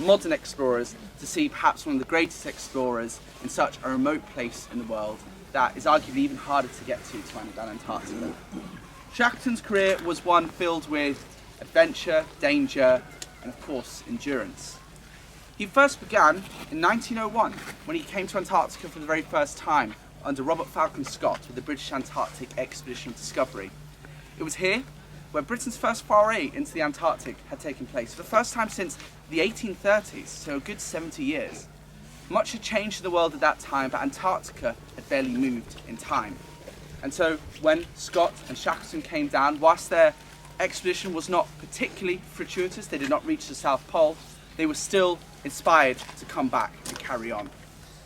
modern explorers to see perhaps one of the greatest explorers in such a remote place in the world that is arguably even harder to get to find down Antarctica. Shackleton's career was one filled with adventure, danger, and of course, endurance. He first began in 1901 when he came to Antarctica for the very first time under Robert Falcon Scott with the British Antarctic Expedition of Discovery. It was here where Britain's first foray into the Antarctic had taken place for the first time since the 1830s, so a good 70 years. Much had changed in the world at that time, but Antarctica had barely moved in time. And so when Scott and Shackleton came down, whilst their expedition was not particularly fortuitous, they did not reach the South Pole, they were still inspired to come back and carry on.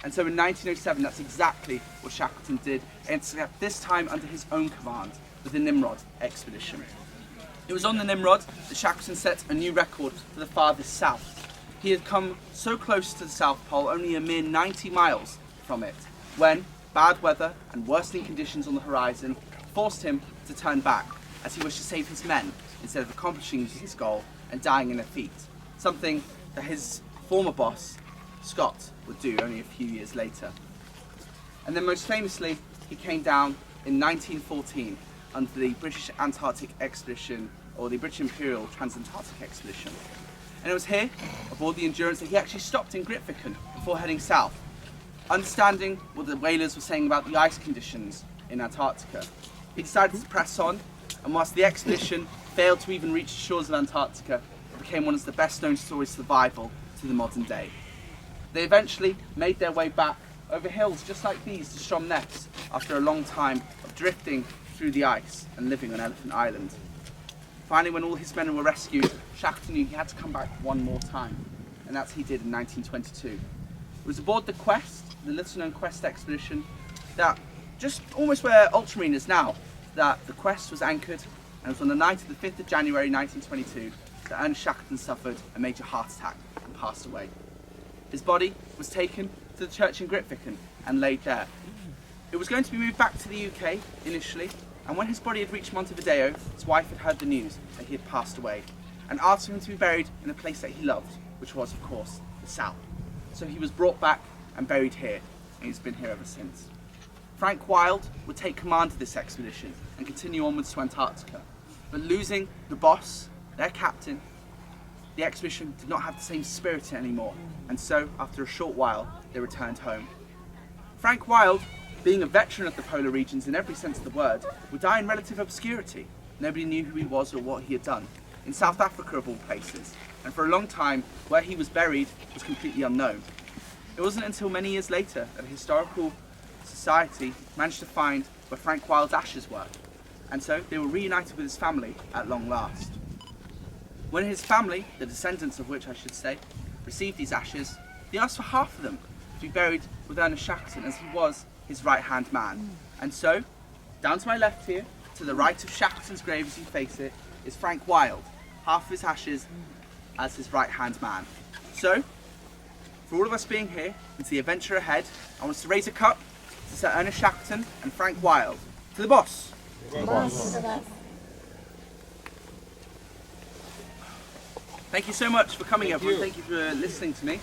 And so in 1907, that's exactly what Shackleton did, except this time under his own command, with the Nimrod expedition. It was on the Nimrod that Shackleton set a new record for the farthest south. He had come so close to the South Pole, only a mere 90 miles from it, when bad weather and worsening conditions on the horizon forced him to turn back, as he wished to save his men instead of accomplishing his goal and dying in defeat, something that his former boss, Scott, would do only a few years later. And then most famously, he came down in 1914 under the British Antarctic Expedition, or the British Imperial Transantarctic Expedition. And it was here, aboard the Endurance, that he actually stopped in Grytviken before heading south, understanding what the whalers were saying about the ice conditions in Antarctica. He decided to press on, and whilst the expedition failed to even reach the shores of Antarctica, it became one of the best known stories of survival to the modern day. They eventually made their way back over hills just like these to Stromness after a long time of drifting through the ice and living on Elephant Island. Finally, when all his men were rescued, Shackleton knew he had to come back one more time, and that's what he did in 1922. It was aboard the Quest, the little known Quest expedition, that just almost where Ultramarine is now, that the Quest was anchored, and it was on the night of the 5th of January 1922 that Ernest Shackleton suffered a major heart attack and passed away. His body was taken to the church in Grytviken and laid there. It was going to be moved back to the UK initially, and when his body had reached Montevideo, his wife had heard the news that he had passed away and asked him to be buried in a place that he loved, which was, of course, the South. So he was brought back and buried here, and he's been here ever since. Frank Wild would take command of this expedition and continue onwards to Antarctica, but losing the boss, their captain, the expedition did not have the same spirit anymore, and so, after a short while, they returned home. Frank Wild, being a veteran of the polar regions in every sense of the word, would die in relative obscurity. Nobody knew who he was or what he had done, in South Africa of all places, and for a long time, where he was buried was completely unknown. It wasn't until many years later that a historical society managed to find where Frank Wild's ashes were, and so they were reunited with his family at long last. When his family, the descendants of which I should say, received these ashes, they asked for half of them to be buried with Ernest Shackleton, as he was his right-hand man. And so, down to my left here, to the right of Shackleton's grave as you face it, is Frank Wild, half of his ashes as his right-hand man. So, for all of us being here, into the adventure ahead, I want us to raise a cup to Sir Ernest Shackleton and Frank Wild. To the boss! To the boss. Thank you so much for coming, everyone. Thank you for listening to me.